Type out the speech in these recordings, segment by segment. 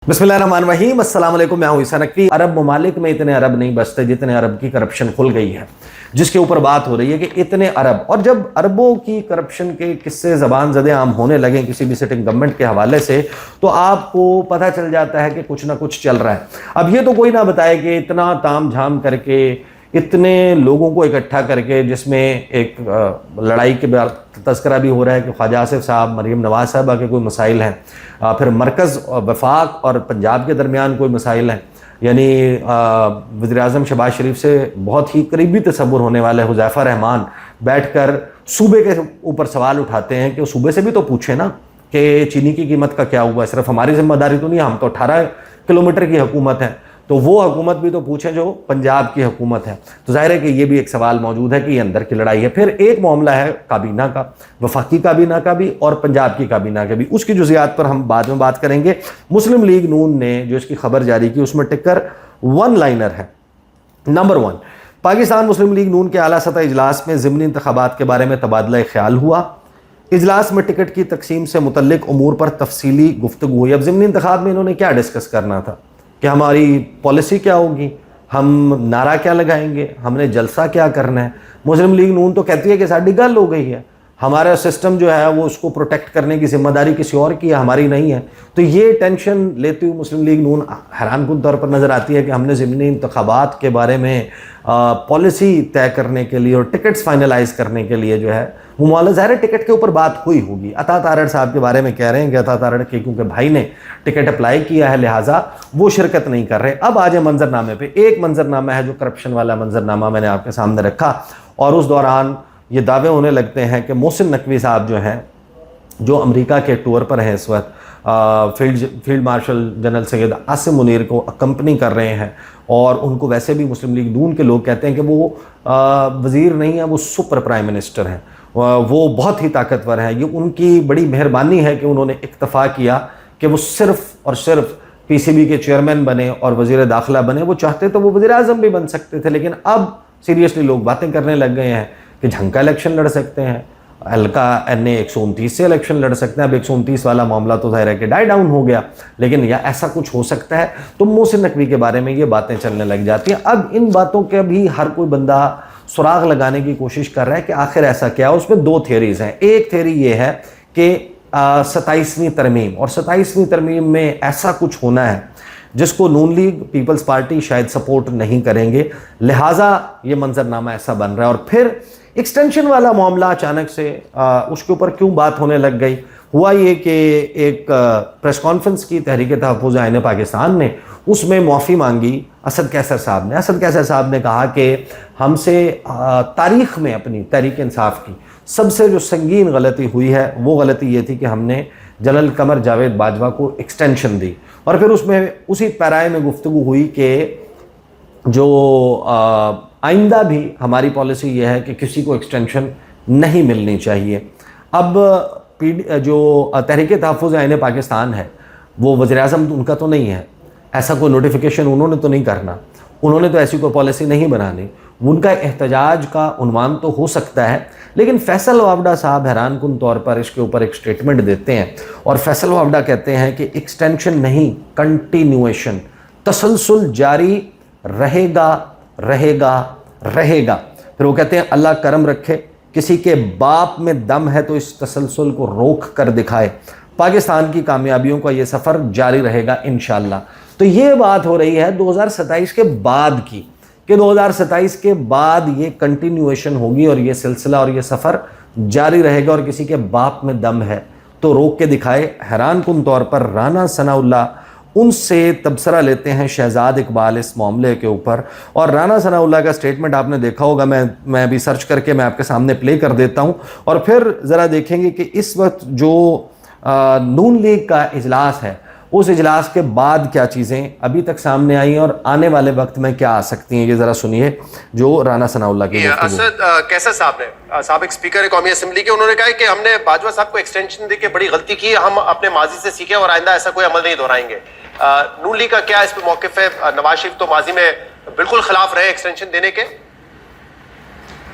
बिस्मिल्लाहिर्रहमानिर्रहीम, अस्सलाम वालेकुम। मैं हूं ईसा नकवी। अरब ममालिक में इतने अरब नहीं बसते जितने अरब की करप्शन खुल गई है, जिसके ऊपर बात हो रही है कि इतने अरब। और जब अरबों की करप्शन के किस्से ज़बान ज़दे आम होने लगे किसी भी सिटिंग गवर्नमेंट के हवाले से, तो आपको पता चल जाता है कि कुछ ना कुछ चल रहा है। अब ये तो कोई ना बताए कि इतना ताम झाम करके, इतने लोगों को इकट्ठा करके, जिसमें एक लड़ाई के तस्करा भी हो रहा है कि ख्वाजा आसिफ साहब, मरीम नवाज साहबा के कोई मसाइल हैं, फिर मरकज़ वफाक और पंजाब के दरमियान कोई मसाइल हैं, यानी वज़ीर-ए-आज़म शहबाज शरीफ से बहुत ही करीबी तसव्वुर होने वाले हुज़ैफ़ा रहमान बैठकर सूबे के ऊपर सवाल उठाते हैं कि सूबे से भी तो पूछे ना कि चीनी की कीमत का क्या हुआ, सिर्फ हमारी जिम्मेदारी तो नहीं, हम तो 18 किलोमीटर की हुकूमत है, तो वो हुकूमत भी तो पूछे जो पंजाब की हुकूमत है। तो जाहिर है कि ये भी एक सवाल मौजूद है कि ये अंदर की लड़ाई है। फिर एक मामला है काबीना का, वफाकी काबीना का भी और पंजाब की काबीना का भी। उसकी जुज़ियात पर हम बाद में बात करेंगे। मुस्लिम लीग नून ने जो इसकी खबर जारी की उसमें टिकर वन लाइनर है। नंबर 1, पाकिस्तान मुस्लिम लीग नून के आला सतह इजलास में ज़िमनी इंतखाबात के बारे में तबादला ख्याल हुआ। इजलास में टिकट की तकसीम से मुतल्लिक उमूर पर तफसीली गुफ्तगू हुई। अब ज़िमनी इंतखाब में इन्होंने क्या डिस्कस करना था कि हमारी पॉलिसी क्या होगी, हम नारा क्या लगाएंगे, हमने जलसा क्या करना है। मुस्लिम लीग नून तो कहती है कि साड़ी गल हो गई है, हमारा सिस्टम जो है वो उसको प्रोटेक्ट करने की जिम्मेदारी किसी और की है, हमारी नहीं है। तो ये टेंशन लेती हुई मुस्लिम लीग नून हैरानकुन तौर पर नज़र आती है कि हमने ज़िमनी इंतखाबात के बारे में पॉलिसी तय करने के लिए और टिकट्स फाइनलाइज करने के लिए जो है वो मामला, ज़ाहिर टिकट के ऊपर बात हुई होगी। अता तारड़ साहब के बारे में कह रहे हैं कि अता तारड़ के क्योंकि भाई ने टिकट अप्लाई किया है लिहाजा वो शिरकत नहीं कर रहे। अब आज मंजरनामे पे एक मंजरनामा है जो करप्शन वाला मंजरनामा मैंने आपके सामने रखा, और उस दौरान ये दावे होने लगते हैं कि मोहसिन नकवी साहब जो हैं, जो अमेरिका के टूर पर हैं इस वक्त, field marshal general Syed Asim Munir को अकम्पनी कर रहे हैं, और उनको वैसे भी मुस्लिम लीग नून के लोग कहते हैं कि वो वज़ीर नहीं है, वो सुपर प्राइम मिनिस्टर हैं, वो बहुत ही ताकतवर हैं। ये उनकी बड़ी मेहरबानी है कि उन्होंने इक्तफ़ा किया कि वो सिर्फ़ और सिर्फ पीसीबी के चेयरमैन बने और वज़ीर दाखिला बने। वो चाहते तो वो वज़ीर आज़म भी बन सकते थे, लेकिन अब सीरियसली लोग बातें करने लग गए हैं कि झंका इलेक्शन लड़ सकते हैं, हल्का NA 129 से इलेक्शन लड़ सकते हैं। अब 129 वाला मामला तो ज़ाहिर है कि डाई डाउन हो गया, लेकिन या ऐसा कुछ हो सकता है, तो मोहसिन नकवी के बारे में ये बातें चलने लग जाती हैं। अब इन बातों के भी हर कोई बंदा सुराग लगाने की कोशिश कर रहा है कि आखिर ऐसा क्या है। उसमें 2 थियरीज़ हैं। एक थियरी ये है कि 27वीं तरमीम, और 27वीं तरमीम में ऐसा कुछ होना है जिसको नून लीग पीपल्स पार्टी शायद सपोर्ट नहीं करेंगे, लिहाजा ये मंजरनामा ऐसा बन रहा है। और फिर एक्सटेंशन वाला मामला अचानक से उसके ऊपर क्यों बात होने लग गई। हुआ ये कि एक प्रेस कॉन्फ्रेंस की तहरीक तहफ़्फ़ुज़ आईन पाकिस्तान ने, उसमें माफ़ी मांगी असद कैसर साहब ने। असद कैसर साहब ने कहा कि हमसे तारीख़ में अपनी तहरीक इंसाफ की सबसे जो संगीन गलती हुई है वो गलती ये थी कि हमने जनरल कमर जावेद बाजवा को एक्सटेंशन दी। और फिर उसमें उसी पैराए में गुफ्तगू हुई कि जो आइंदा भी हमारी पॉलिसी ये है कि किसी को एक्सटेंशन नहीं मिलनी चाहिए। अब जो तहरीक तहफ़्फ़ुज़ आईन पाकिस्तान है वो वज़ीर-ए-आज़म उनका तो नहीं है, ऐसा कोई नोटिफिकेशन उन्होंने तो नहीं करना, उन्होंने तो ऐसी कोई पॉलिसी नहीं बनानी। उनका एहतजाज का उन्वान तो हो सकता है, लेकिन फैसल वावडा साहब हैरानकुन तौर पर इसके ऊपर एक स्टेटमेंट देते हैं, और फैसल वावडा कहते हैं कि एक्सटेंशन नहीं, कंटिन्यूएशन, तसलसल जारी रहेगा रहेगा रहेगा। फिर वो कहते हैं अल्लाह करम रखे, किसी के बाप में दम है तो इस तसलसल को रोक कर दिखाए, पाकिस्तान की कामयाबियों का ये सफ़र जारी रहेगा इंशाअल्लाह। तो ये बात हो रही है 2027 के बाद की, कि 2027 के बाद ये कंटिन्यूएशन होगी और ये सिलसिला और ये सफ़र जारी रहेगा, और किसी के बाप में दम है तो रोक के दिखाए। हैरानकुन तौर पर राना सनाउल्लाह उनसे तबसरा लेते हैं शहजाद इकबाल इस मामले के ऊपर, और राना सनाउल्लाह का स्टेटमेंट आपने देखा होगा, मैं अभी सर्च करके मैं आपके सामने प्ले कर देता हूँ, और फिर ज़रा देखेंगे कि इस वक्त जो नून लीग का इजलास है उस इजलास के बाद क्या चीज़ें अभी तक सामने आई हैं और आने वाले वक्त में क्या आ सकती हैं। ये ज़रा सुनिए जो राना सनाउल्लाह की असद कैसर साहब ने, साबिक स्पीकर कौमी असेंबली के, उन्होंने कहा कि हमने बाजवा साहब को एक्सटेंशन देके बड़ी गलती की, हम अपने माजी से सीखे और आइंदा ऐसा कोई अमल नहीं दोहराएंगे। नून लीग का क्या इस पे मौक़िफ़ है? नवाज शरीफ तो माजी में बिल्कुल खिलाफ रहे एक्सटेंशन देने के।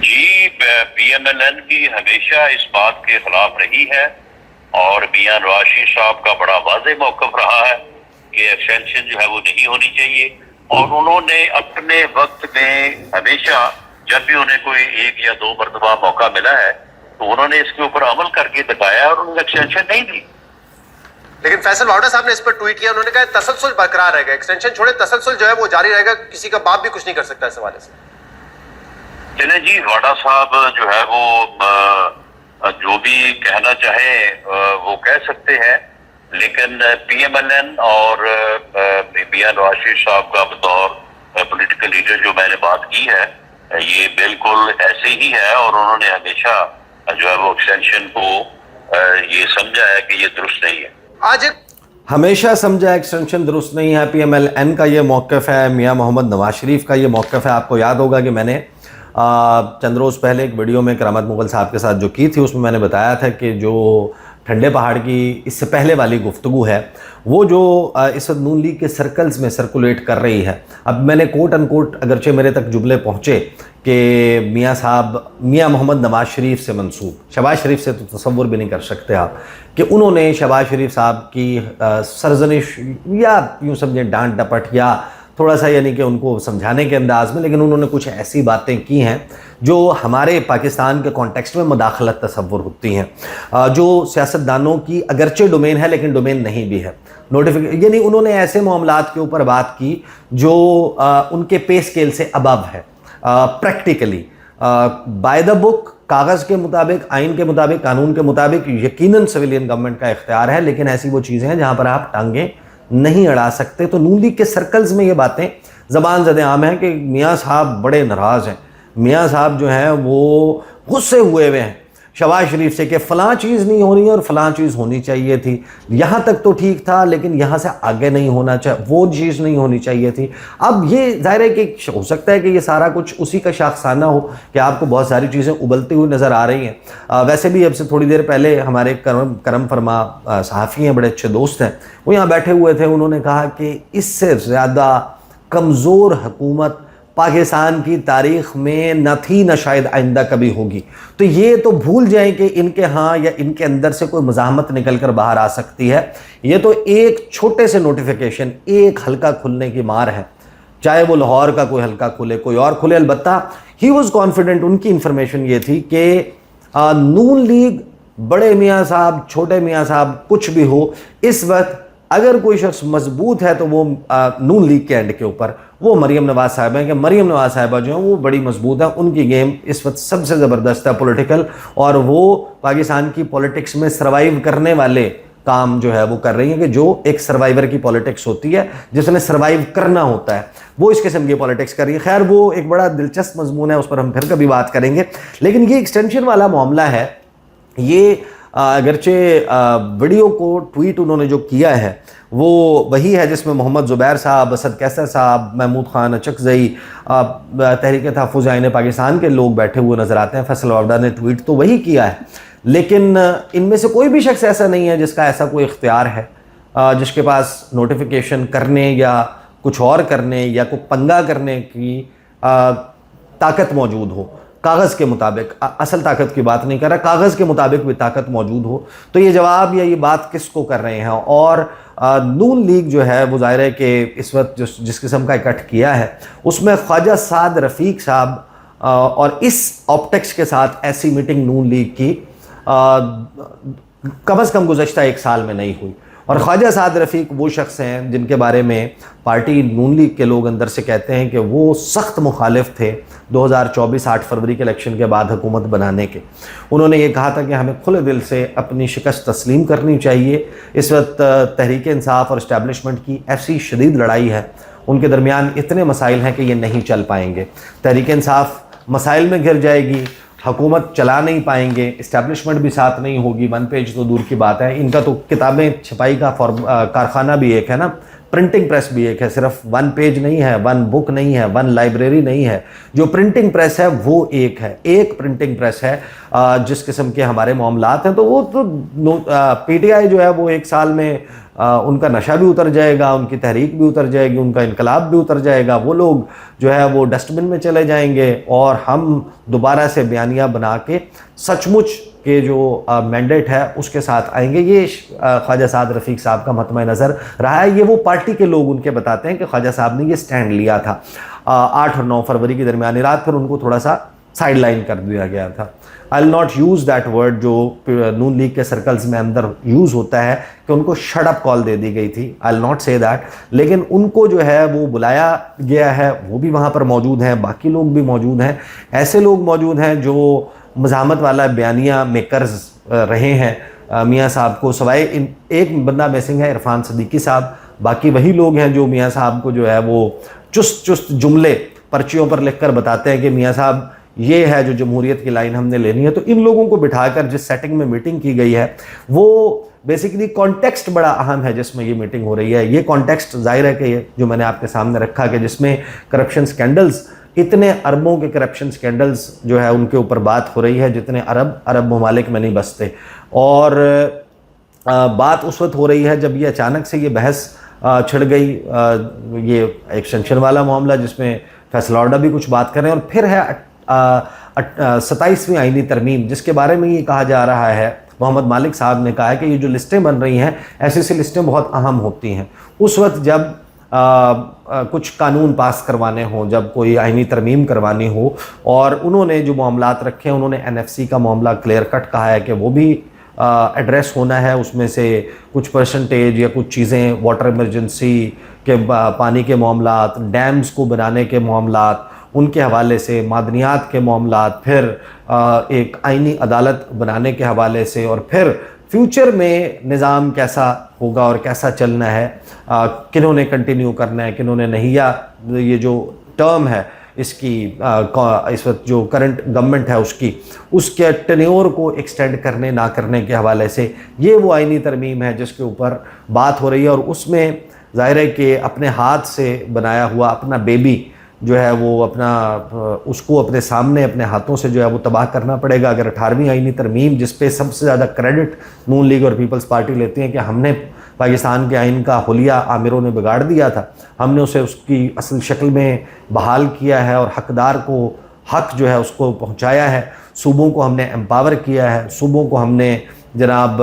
जी, PMLN भी हमेशा इस बात के खिलाफ रही है, और मियां नवाज शरीफ साहब का बड़ा वाज़ेह मौक़िफ़ रहा है कि एक्सटेंशन जो है वो नहीं होनी चाहिए। और उन्होंने अपने वक्त में हमेशा जब भी उन्हें कोई एक या दो मरतबा मौका मिला है तो उन्होंने इसके ऊपर अमल करके दिखाया और उन्होंने एक्सटेंशन नहीं दी। लेकिन फैसल वावड़ा साहब ने इस पर ट्वीट किया, उन्होंने कहा तसलसल बरकरार रहेगा, एक्सटेंशन छोड़े तसलसल जो है वो जारी रहेगा, किसी का बाप भी कुछ नहीं कर सकता इस हवाले से। चले जी, वाड़ा साहब जो है वो जो भी कहना चाहे वो कह सकते हैं, लेकिन PMLN और मियां नवाज शरीफ साहब का बतौर पॉलिटिकल लीडर जो मैंने बात की है ये बिल्कुल ऐसे ही है। और उन्होंने हमेशा जो है वो एक्सटेंशन को ये समझा है कि ये दुरुस्त नहीं है। आज एक हमेशा समझा एक्सटेंशन दुरुस्त नहीं है। PMLN का ये मौक़िफ़ है, मियां मोहम्मद नवाज शरीफ का ये मौक़िफ़ है। आपको याद होगा कि मैंने चंद रोज़ पहले एक वीडियो में करामत मुग़ल साहब के साथ जो की थी उसमें मैंने बताया था कि जो ठंडे पहाड़ की इससे पहले वाली गुफ्तगू है वो जो इस वक्त नून लीग के सर्कल्स में सर्कुलेट कर रही है। अब मैंने कोट अनकोट अगरचे मेरे तक जुमले पहुँचे कि मियां मोहम्मद नवाज शरीफ से मंसूब, शहबाज शरीफ से तो तसव्वुर भी नहीं कर सकते आप कि उन्होंने शहबाज शरीफ साहब की सरजनिश या यूँ समझें डांट डपट या थोड़ा सा यानी कि उनको समझाने के अंदाज़ में, लेकिन उन्होंने कुछ ऐसी बातें की हैं जो हमारे पाकिस्तान के कॉन्टेक्स्ट में मुदाखलत तस्वुर होती हैं, जो सियासतदानों की अगरचे डोमेन है लेकिन डोमेन नहीं भी है। यानी उन्होंने ऐसे मामलात के ऊपर बात की जो उनके पे स्केल से अबव है। प्रैक्टिकली बाय द बुक, कागज़ के मुताबिक, आइन के मुताबिक, कानून के मुताबिक यकीनन सिविलियन गवर्नमेंट का इख्तियार है, लेकिन ऐसी वो चीज़ें हैं जहाँ पर आप टांगें नहीं अड़ा सकते। तो नून लीग के सर्कल्स में ये बातें ज़बान ज़द आम है कि मियाँ साहब बड़े नाराज़ हैं, मियाँ साहब जो हैं वो गुस्से हुए हुए हैं शहबाज शरीफ से कि फ़लाँ चीज़ नहीं होनी और फ़लाँ चीज़ होनी चाहिए थी, यहाँ तक तो ठीक था लेकिन यहाँ से आगे नहीं होना चाहिए, वो चीज़ नहीं होनी चाहिए थी। अब ये ज़ाहिर है कि हो सकता है कि ये सारा कुछ उसी का शाखसाना हो कि आपको बहुत सारी चीज़ें उबलती हुई नज़र आ रही हैं। वैसे भी अब से थोड़ी देर पहले हमारे करम फरमा सहाफ़ी हैं, बड़े अच्छे दोस्त हैं, वो यहाँ बैठे हुए थे, उन्होंने कहा कि इससे ज़्यादा कमज़ोर हुकूमत पाकिस्तान की तारीख़ में न थी, न शायद आइंदा कभी होगी। तो ये तो भूल जाएं कि इनके यहाँ या इनके अंदर से कोई मज़ाहमत निकल कर बाहर आ सकती है। ये तो एक छोटे से नोटिफिकेशन, एक हल्का खुलने की मार है, चाहे वो लाहौर का कोई हल्का खुले, कोई और खुले। अलबत्ता ही वॉज कॉन्फिडेंट, उनकी इंफॉर्मेशन ये थी कि नून लीग, बड़े मियाँ साहब, छोटे मियाँ साहब, कुछ भी हो, इस वक्त अगर कोई शख्स मजबूत है तो वो नून लीग के एंड के ऊपर वो मरीम नवाज साहब हैं कि मरीम नवाज साहबा जो हैं वो बड़ी मजबूत है, उनकी गेम इस वक्त सबसे ज़बरदस्त है पॉलिटिकल, और वो पाकिस्तान की पॉलिटिक्स में सर्वाइव करने वाले काम जो है वो कर रही हैं कि जो एक सर्वाइवर की पॉलिटिक्स होती है, जिसने सर्वाइव करना होता है, वो इस किस्म की पॉलिटिक्स कर रही है। खैर वो एक बड़ा दिलचस्प मजमून है, उस पर हम फिर कभी बात करेंगे। लेकिन ये एक्सटेंशन वाला मामला है, ये अगरचे वीडियो को ट्वीट उन्होंने जो किया है वो वही है जिसमें मोहम्मद ज़ुबैर साहब, असद कैसर साहब, महमूद खान अचकज़ई, तहरीक तहफ़्फ़ुज़ आइन पाकिस्तान के लोग बैठे हुए नज़र आते हैं। फैसल वावड़ा ने ट्वीट तो वही किया है, लेकिन इनमें से कोई भी शख्स ऐसा नहीं है जिसका ऐसा कोई इख्तियार है, जिसके पास नोटिफिकेशन करने या कुछ और करने या कोई पंगा करने की ताकत मौजूद हो। कागज़ के मुताबिक, असल ताकत की बात नहीं कर रहा, कागज़ के मुताबिक भी ताकत मौजूद हो। तो ये जवाब या ये बात किसको कर रहे हैं? और नून लीग जो है वो ज़ाहिर है कि इस वक्त जिस किस्म का इकट्ठ किया है उसमें ख्वाजा साद रफ़ीक साहब और इस ऑप्टिक्स के साथ ऐसी मीटिंग नून लीग की कम अज़ कम गुज़श्ता एक साल में नहीं हुई। और ख्वाजा साद रफ़ीक वो शख्स हैं जिनके बारे में पार्टी नून लीग के लोग अंदर से कहते हैं कि वो सख्त मुखालिफ थे 2024 8 फरवरी के इलेक्शन के बाद हुकूमत बनाने के। उन्होंने ये कहा था कि हमें खुले दिल से अपनी शिकस्त तस्लीम करनी चाहिए। इस वक्त तहरीक इंसाफ और इस्टेब्लिशमेंट की ऐसी शदीद लड़ाई है, उनके दरमियान इतने मसाइल हैं कि ये नहीं चल पाएंगे। तहरीक इंसाफ मसाइल में घिर जाएगी, हुकूमत चला नहीं पाएंगे, इस्टेब्लिशमेंट भी साथ नहीं होगी, वन पेज तो दूर की बात है। इनका तो किताबें छपाई का कारखाना भी एक है ना, प्रिंटिंग प्रेस भी एक है, सिर्फ वन पेज नहीं है, वन बुक नहीं है, वन लाइब्रेरी नहीं है। जो प्रिंटिंग प्रेस है वो एक है, एक प्रिंटिंग प्रेस है। जिस किस्म के हमारे मामलात हैं तो वो तो PTI जो है वो एक साल में उनका नशा भी उतर जाएगा, उनकी तहरीक भी उतर जाएगी, उनका इनकलाब भी उतर जाएगा, वो लोग जो है वो डस्टबिन में चले जाएंगे और हम दोबारा से बयानिया बना के सचमुच के जो मैंडेट है उसके साथ आएंगे। ये ख्वाजा साद रफ़ीक साहब का मतम नज़र रहा है। ये वो पार्टी के लोग उनके बताते हैं कि ख्वाजा साहब ने ये स्टैंड लिया था 8 और 9 फरवरी की दरमियानी रात, पर उनको थोड़ा सा साइड लाइन कर दिया गया था। I will not use that word जो नून लीग के सर्कल्स में अंदर यूज़ होता है कि उनको शट अप कॉल दे दी गई थी। I will not say that, लेकिन उनको जो है वो बुलाया गया है, वो भी वहाँ पर मौजूद हैं, बाकी लोग भी मौजूद हैं। ऐसे लोग मौजूद हैं जो मज़ाहमत वाला बयानिया मेकर्स रहे हैं मियाँ साहब को, सवाए इन एक बंदा मिसिंग है इरफान सदीकी साहब, बाकी वही लोग हैं जो मियाँ साहब को जो है वो चुस्त जुमले पर्चियों पर लिखकर बताते हैं कि मियाँ साहब ये है जो जमहूरियत की लाइन हमने लेनी है। तो इन लोगों को बिठाकर जिस सेटिंग में मीटिंग की गई है वो बेसिकली कॉन्टेक्स्ट बड़ा अहम है जिसमें ये मीटिंग हो रही है। ये कॉन्टेक्स्ट जाहिर है कि जो मैंने आपके सामने रखा कि जिसमें करप्शन स्कैंडल्स, इतने अरबों के करप्शन स्कैंडल्स जो है उनके ऊपर बात हो रही है जितने अरब ममालिक में नहीं बसते। और बात उस वक्त हो रही है जब ये अचानक से ये बहस छिड़ गई, ये एक्सटेंशन वाला मामला जिसमें फैसला ऑर्डर भी कुछ बात करें, और फिर है 27वीं आईनी तरमीम जिसके बारे में ये कहा जा रहा है, मोहम्मद मालिक साहब ने कहा है कि ये जो लिस्टें बन रही हैं ऐसी लिस्टें बहुत अहम होती हैं। उस वक्त जब कुछ कानून पास करवाने हों, जब कोई आईनी तरमीम करवानी हो, और उन्होंने जो मामलात रखे हैं उन्होंने NFC का मामला क्लियर कट कहा है कि वो भी एड्रेस होना है। उसमें से कुछ परसेंटेज या कुछ चीज़ें वाटर इमरजेंसी के पानी के मामलात, डैम्स को बनाने के मामलात, उनके हवाले से मादनियात के मामलात, फिर एक आईनी अदालत बनाने के हवाले से, और फिर फ्यूचर में निज़ाम कैसा होगा और कैसा चलना है, किन्होंने कंटिन्यू करना है किन्होंने नहीं, या ये जो टर्म है इसकी इस वक्त जो करंट गवर्नमेंट है उसके टेन्योर को एक्सटेंड करने ना करने के हवाले से ये वो आईनी तरमीम है जिसके ऊपर बात हो रही है। और उसमें ज़ाहिर है कि अपने हाथ से बनाया हुआ अपना बेबी जो है वो उसको अपने सामने अपने हाथों से जो है वो तबाह करना पड़ेगा। अगर 18वीं आईनी तरमीम जिस पे सबसे ज़्यादा क्रेडिट नून लीग और पीपल्स पार्टी लेती हैं कि हमने पाकिस्तान के आइन का हुलिया आमिरों ने बिगाड़ दिया था, हमने उसे उसकी असल शक्ल में बहाल किया है और हकदार को हक जो है उसको पहुँचाया है, सूबों को हमने एम्पावर किया है, सूबों को हमने जनाब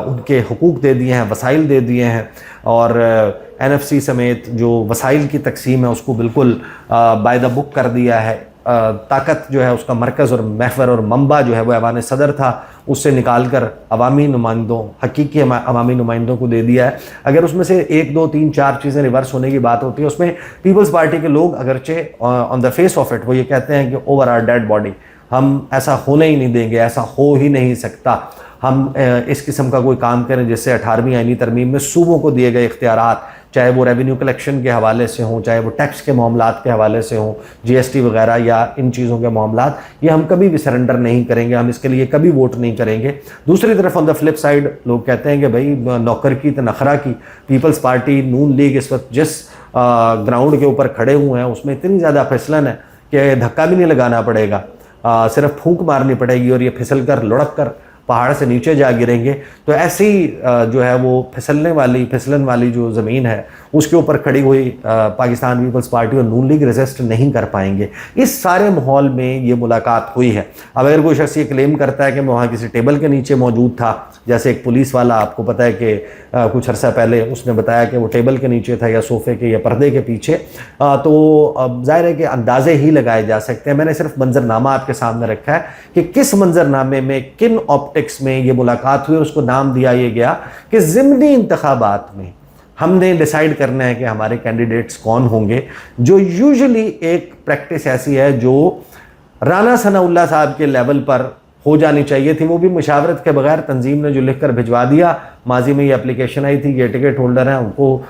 उनके हुकूक दे दिए हैं, वसाइल दे दिए हैं, और NFC समेत जो वसाइल की तकसीम है उसको बिल्कुल बाय द बुक कर दिया है। ताकत जो है उसका मरकज़ और महवर और मंबा जो है वो ऐवान सदर था, उससे निकाल कर अवामी नुमाइंदों, हकीकी अवामी नुमाइंदों को दे दिया है। अगर उसमें से 1 2 3 4 चीज़ें रिवर्स होने की बात होती है, उसमें पीपल्स पार्टी के लोग अगरचे on the face of it वो ये कहते हैं कि ओवर आर डेड बॉडी, हम ऐसा होने ही नहीं देंगे, ऐसा हो ही नहीं सकता, हम इस किस्म का कोई काम करें जिससे 18वीं आईनी तरमीम में सूबों को दिए गए इख्तियारात, चाहे वो रेवेन्यू कलेक्शन के हवाले से हों, चाहे वो टैक्स के मामलात के हवाले से हों, GST वगैरह या इन चीज़ों के मामलात, ये हम कभी भी सरेंडर नहीं करेंगे, हम इसके लिए कभी वोट नहीं करेंगे। दूसरी तरफ ऑन द फ्लिप साइड लोग कहते हैं कि भाई नौकर की तो नखरा की, पीपल्स पार्टी नून लीग इस वक्त जिस ग्राउंड के ऊपर खड़े हुए हैं उसमें इतनी ज़्यादा फिसलन है कि धक्का भी नहीं लगाना पड़ेगा, सिर्फ फूंक मारनी पड़ेगी और ये फिसल कर लुढ़क कर पहाड़ से नीचे जा गिरेंगे। तो ऐसी जो है वो फिसलन वाली जो ज़मीन है उसके ऊपर खड़ी हुई पाकिस्तान पीपल्स पार्टी और नून लीग रेजिस्ट नहीं कर पाएंगे। इस सारे माहौल में ये मुलाकात हुई है। अब अगर कोई शख्स ये क्लेम करता है कि मैं वहाँ किसी टेबल के नीचे मौजूद था, जैसे एक पुलिस वाला आपको पता है कि कुछ अर्सा पहले उसने बताया कि वो टेबल के नीचे था या सोफ़े के या पर्दे के पीछे, तो जाहिर है कि अंदाजे ही लगाए जा सकते हैं। मैंने सिर्फ मंजरनामा आपके सामने रखा है कि किस मंजरनामे में किन ऑप्टिक्स में ये मुलाकात हुई, उसको नाम दिया ये गया कि ज़िमनी इंतखाबात में हमने डिसाइड करना है कि हमारे कैंडिडेट्स कौन होंगे। जो यूजुअली एक प्रैक्टिस ऐसी है जो राना सनाउल्लाह साहब के लेवल पर हो जानी चाहिए थी, वो भी मुशावरत के बगैर तंजीम ने जो लिख कर भिजवा दिया। माजी में ये एप्लीकेशन आई थी, ये टिकट होल्डर हैं, उनको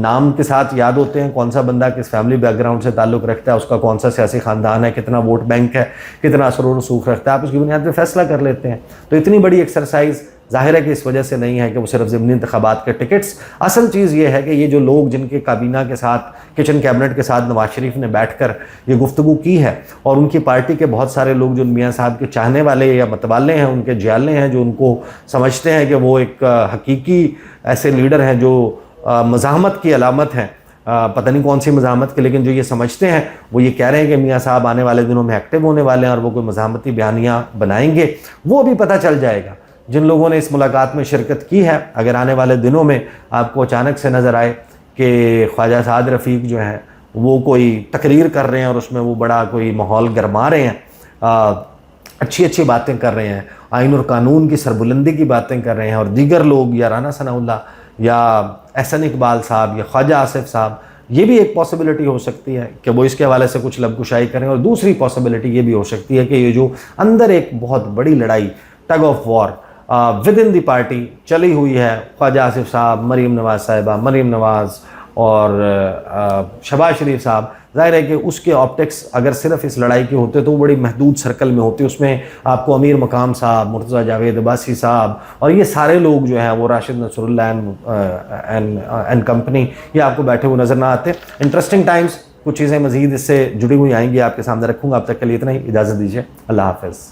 नाम के साथ याद होते हैं कौन सा बंदा किस फैमिली बैकग्राउंड से ताल्लुक़ रखता है, उसका कौन सा सियासी ख़ानदान है, कितना वोट बैंक है, कितना असर और रसूख रखता है, आप उसकी बुनियाद पर फैसला कर लेते हैं। तो इतनी बड़ी एक्सरसाइज जाहिर है कि इस वजह से नहीं है कि वो सिर्फ ज़िमनी इंतखाबात के टिकट्स। असल चीज़ ये है कि ये जो लोग जिनके काबीना के साथ, किचन कैबिनेट के साथ नवाज शरीफ ने बैठकर ये गुफ्तगू की है, और उनकी पार्टी के बहुत सारे लोग जो मियाँ साहब के चाहने वाले या मतवाले हैं, उनके जियाले हैं, जो उनको समझते हैं कि वो एक हकीकी ऐसे लीडर हैं जो मज़ाहमत की अलामत हैं, पता नहीं कौन सी मज़ाहमत के, लेकिन जो ये समझते हैं वो ये कह रहे हैं कि मियाँ साहब आने वाले दिनों में एक्टिव होने वाले हैं और वो कोई मज़ाहमती बयानियाँ बनाएंगे। वो भी पता चल जाएगा जिन लोगों ने इस मुलाकात में शिरकत की है। अगर आने वाले दिनों में आपको अचानक से नज़र आए कि ख्वाजा साद रफ़ीक जो हैं वो कोई तकरीर कर रहे हैं और उसमें वो बड़ा कोई माहौल गरमा रहे हैं, अच्छी अच्छी बातें कर रहे हैं, आइन और कानून की सरबुलंदी की बातें कर रहे हैं, और दीगर लोग या राना सनाउल्लाह या एहसन इकबाल साहब या ख्वाजा आसिफ साहब, ये भी एक पॉसिबिलिटी हो सकती है कि वो इसके हवाले से कुछ लबकुशाई करें। और दूसरी पॉसिबिलिटी ये भी हो सकती है कि ये जो अंदर एक बहुत बड़ी लड़ाई, tug of war with in the party चली हुई है, ख्वाजा आसिफ साहब, मरीम नवाज़ साहिबा, मरीम नवाज़ और शहबाज शरीफ साहब, ज़ाहिर है कि उसके ऑप्टिक्स अगर सिर्फ इस लड़ाई के होते तो वो बड़ी महदूद सर्कल में होते। उसमें आपको अमीर मकाम साहब, मुर्तज़ा जावेद अब्बासी साहब और ये सारे लोग जो हैं वो राशिद नसरुल्लाह एंड कंपनी, ये आपको बैठे हुए नज़र ना आते। इंटरेस्टिंग टाइम्स, कुछ चीज़ें मज़ीद इससे जुड़ी हुई आएंगी, आपके सामने रखूँगा। अब तक के लिए इतना ही, इजाज़त दीजिए, अल्लाह हाफ़िज़।